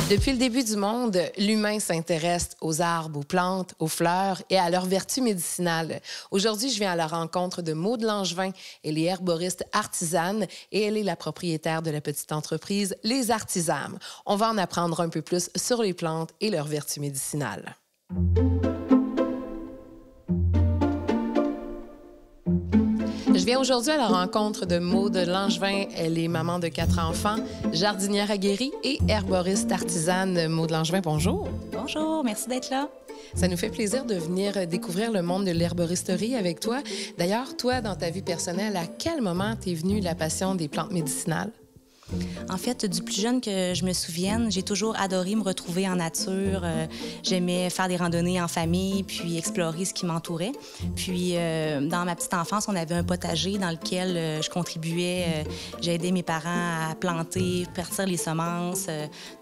Depuis le début du monde, l'humain s'intéresse aux arbres, aux plantes, aux fleurs et à leurs vertus médicinales. Aujourd'hui, je viens à la rencontre de Maude Langevin. Elle est herboriste artisane et elle est la propriétaire de la petite entreprise Les Artisames. On va en apprendre un peu plus sur les plantes et leurs vertus médicinales. Je viens aujourd'hui à la rencontre de Maude Langevin. Elle est maman de 4 enfants, jardinière aguerrie et herboriste artisane. Maude Langevin, bonjour. Bonjour, merci d'être là. Ça nous fait plaisir de venir découvrir le monde de l'herboristerie avec toi. D'ailleurs, toi, dans ta vie personnelle, à quel moment t'es venue la passion des plantes médicinales? En fait, du plus jeune que je me souvienne, j'ai toujours adoré me retrouver en nature. J'aimais faire des randonnées en famille, puis explorer ce qui m'entourait. Puis, dans ma petite enfance, on avait un potager dans lequel je contribuais. J'ai aidé mes parents à planter, partir les semences.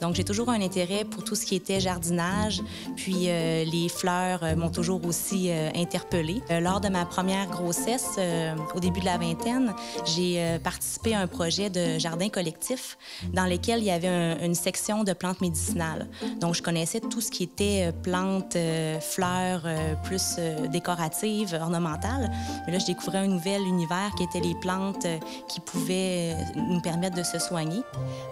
Donc, j'ai toujours un intérêt pour tout ce qui était jardinage. Puis, les fleurs m'ont toujours aussi interpellée. Lors de ma première grossesse, au début de la vingtaine, j'ai participé à un projet de jardin collectif dans lequel il y avait une section de plantes médicinales. Donc, je connaissais tout ce qui était plantes, fleurs, plus décoratives, ornementales. Mais là, je découvrais un nouvel univers qui était les plantes qui pouvaient nous permettre de se soigner.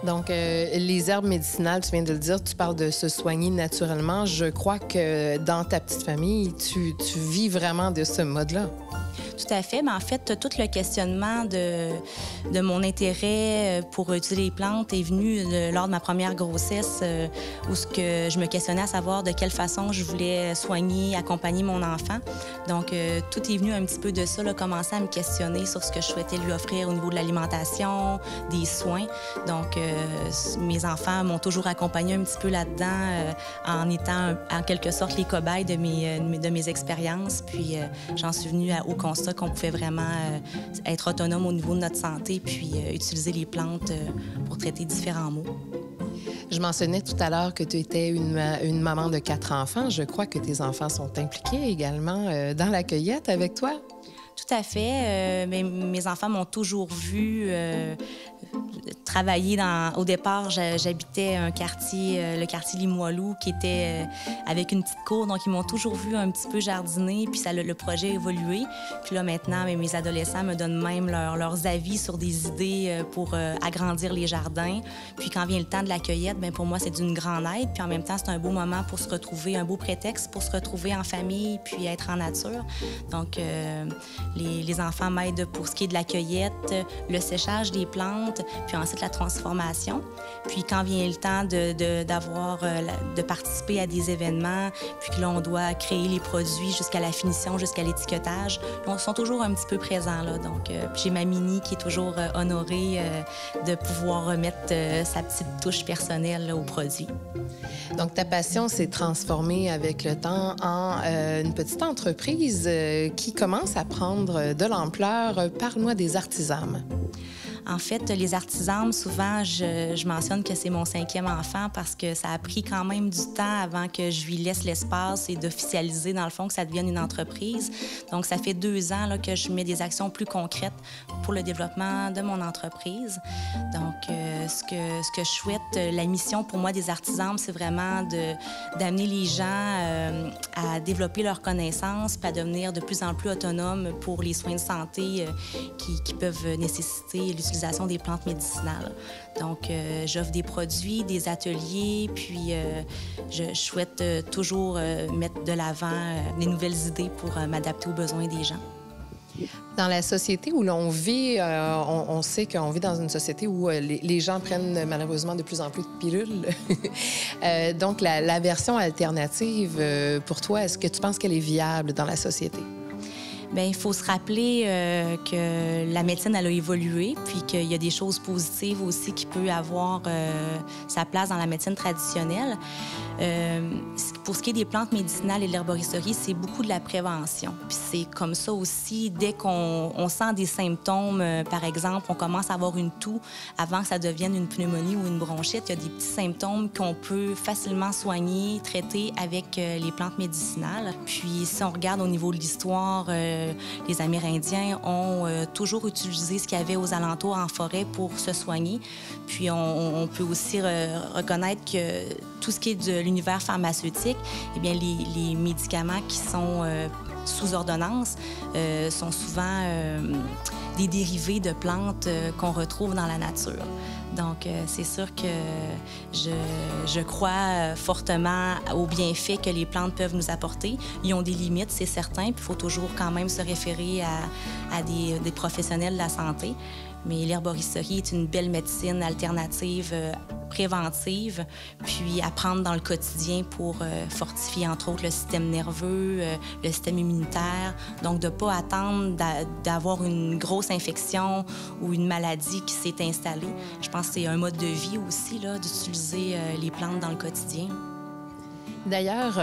Donc, les herbes médicinales, tu viens de le dire, tu parles de se soigner naturellement. Je crois que dans ta petite famille, tu vis vraiment de ce mode-là. Tout à fait. Mais en fait, tout le questionnement de mon intérêt pour utiliser les plantes est venu lors de ma première grossesse où que je me questionnais à savoir de quelle façon je voulais soigner, accompagner mon enfant. Donc, tout est venu un petit peu de ça, là, commencer à me questionner sur ce que je souhaitais lui offrir au niveau de l'alimentation, des soins. Donc, mes enfants m'ont toujours accompagnée un petit peu là-dedans en étant en quelque sorte les cobayes de mes expériences. Puis, j'en suis venue au constat qu'on pouvait vraiment être autonome au niveau de notre santé puis utiliser les plantes pour traiter différents maux. Je mentionnais tout à l'heure que tu étais une maman de 4 enfants. Je crois que tes enfants sont impliqués également dans la cueillette avec toi. Tout à fait. Mes enfants m'ont toujours vu travailler au départ, j'habitais un quartier, le quartier Limoilou, qui était avec une petite cour. Donc, ils m'ont toujours vu un petit peu jardiner, puis le projet a évolué. Puis là, maintenant, mes adolescents me donnent même leurs avis sur des idées pour agrandir les jardins. Puis quand vient le temps de la cueillette, bien, pour moi, c'est d'une grande aide. Puis en même temps, c'est un beau moment pour se retrouver, un beau prétexte pour se retrouver en famille, puis être en nature. Donc, les enfants m'aident pour ce qui est de la cueillette, le séchage des plantes, puis ensuite la transformation. Puis quand vient le temps de participer à des événements, puis que là, on doit créer les produits jusqu'à la finition, jusqu'à l'étiquetage, ils sont toujours un petit peu présents, là. Donc, j'ai ma Mini qui est toujours honorée de pouvoir remettre sa petite touche personnelle là, au produit. Donc, ta passion s'est transformée avec le temps en une petite entreprise qui commence à prendre de l'ampleur. Parle-moi des Artisames. En fait, les Artisames, souvent, je mentionne que c'est mon 5e enfant parce que ça a pris quand même du temps avant que je lui laisse l'espace et d'officialiser, dans le fond, que ça devienne une entreprise. Donc, ça fait 2 ans là, que je mets des actions plus concrètes pour le développement de mon entreprise. Donc, ce que je souhaite, la mission pour moi des Artisames, c'est vraiment d'amener les gens à développer leurs connaissances puis à devenir de plus en plus autonomes pour les soins de santé qui peuvent nécessiter l'utilisation des plantes médicinales. Donc, j'offre des produits, des ateliers, puis je souhaite toujours mettre de l'avant les nouvelles idées pour m'adapter aux besoins des gens. Dans la société où l'on vit, on sait qu'on vit dans une société où les gens prennent malheureusement de plus en plus de pilules. Donc, la version alternative, pour toi, est-ce que tu penses qu'elle est viable dans la société? Bien, il faut se rappeler que la médecine, elle a évolué, puis qu'il y a des choses positives aussi qui peuvent avoir sa place dans la médecine traditionnelle. Pour ce qui est des plantes médicinales et de l'herboristerie, c'est beaucoup de la prévention. Puis c'est comme ça aussi, dès qu'on sent des symptômes, par exemple, on commence à avoir une toux avant que ça devienne une pneumonie ou une bronchite, il y a des petits symptômes qu'on peut facilement soigner, traiter avec les plantes médicinales. Puis si on regarde au niveau de l'histoire, les Amérindiens ont toujours utilisé ce qu'il y avait aux alentours en forêt pour se soigner. Puis on peut aussi reconnaître que tout ce qui est de l'univers pharmaceutique, eh bien, les médicaments qui sont sous ordonnance sont souvent des dérivés de plantes qu'on retrouve dans la nature. Donc, c'est sûr que je crois fortement aux bienfaits que les plantes peuvent nous apporter. Ils ont des limites, c'est certain, puis il faut toujours quand même se référer à des professionnels de la santé. Mais l'herboristerie est une belle médecine alternative, préventive, puis à prendre dans le quotidien pour fortifier, entre autres, le système nerveux, le système immunitaire. Donc, de ne pas attendre d'avoir une grosse infection ou une maladie qui s'est installée. Je pense que c'est un mode de vie aussi, d'utiliser les plantes dans le quotidien. D'ailleurs,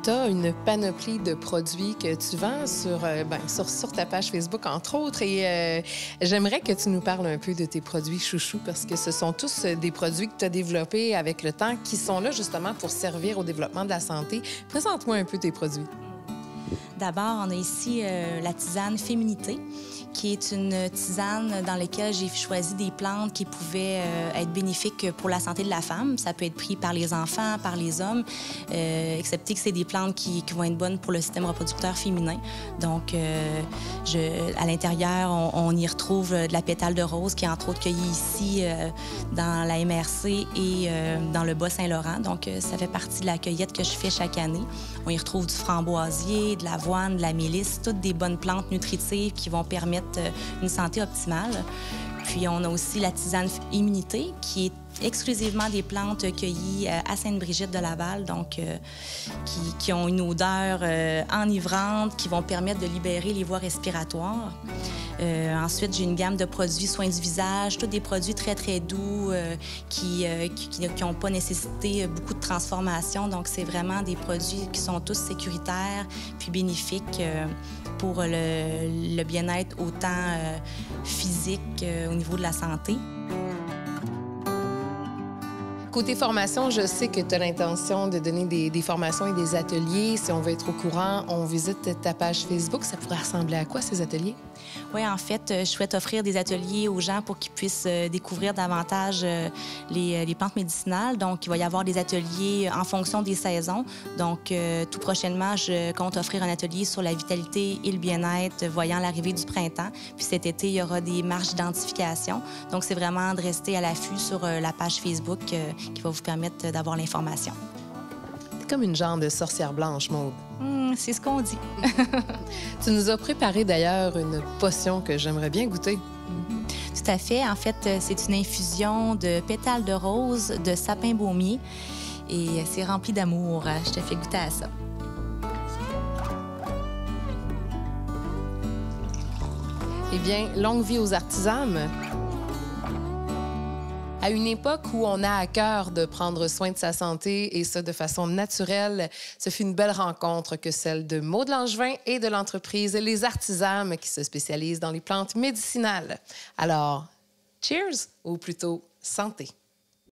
tu as une panoplie de produits que tu vends sur ta page Facebook, entre autres. Et j'aimerais que tu nous parles un peu de tes produits chouchous parce que ce sont tous des produits que tu as développés avec le temps qui sont là justement pour servir au développement de la santé. Présente-moi un peu tes produits. D'abord, on a ici la tisane Féminité, qui est une tisane dans laquelle j'ai choisi des plantes qui pouvaient être bénéfiques pour la santé de la femme. Ça peut être pris par les enfants, par les hommes, excepté que c'est des plantes qui vont être bonnes pour le système reproducteur féminin. Donc, à l'intérieur, on y retrouve de la pétale de rose qui est entre autres cueillie ici dans la MRC et dans le Bas-Saint-Laurent. Donc, ça fait partie de la cueillette que je fais chaque année. On y retrouve du framboisier, de l'avoine, de la mélisse, toutes des bonnes plantes nutritives qui vont permettre une santé optimale. Puis on a aussi la tisane Immunité, qui est exclusivement des plantes cueillies à Sainte-Brigitte de Laval, donc qui ont une odeur enivrante, qui vont permettre de libérer les voies respiratoires. Ensuite, j'ai une gamme de produits soins du visage, tous des produits très, très doux qui n'ont pas nécessité beaucoup de transformation. Donc, c'est vraiment des produits qui sont tous sécuritaires puis bénéfiques pour le bien-être autant physique au niveau de la santé. Côté formation, je sais que tu as l'intention de donner des formations et des ateliers. Si on veut être au courant, on visite ta page Facebook. Ça pourrait ressembler à quoi, ces ateliers? Oui, en fait, je souhaite offrir des ateliers aux gens pour qu'ils puissent découvrir davantage les plantes médicinales. Donc, il va y avoir des ateliers en fonction des saisons. Donc, tout prochainement, je compte offrir un atelier sur la vitalité et le bien-être voyant l'arrivée du printemps. Puis cet été, il y aura des marches d'identification. Donc, c'est vraiment de rester à l'affût sur la page Facebook qui va vous permettre d'avoir l'information. T'es comme une genre de sorcière blanche, Maude. C'est ce qu'on dit. Tu nous as préparé d'ailleurs une potion que j'aimerais bien goûter. Tout à fait. En fait, c'est une infusion de pétales de rose, de sapin baumier et c'est rempli d'amour. Je te fais goûter à ça. Eh bien, longue vie aux artisanes. À une époque où on a à cœur de prendre soin de sa santé et ça de façon naturelle, ce fut une belle rencontre que celle de Maude Langevin et de l'entreprise Les Artisanes qui se spécialise dans les plantes médicinales. Alors, cheers ou plutôt santé.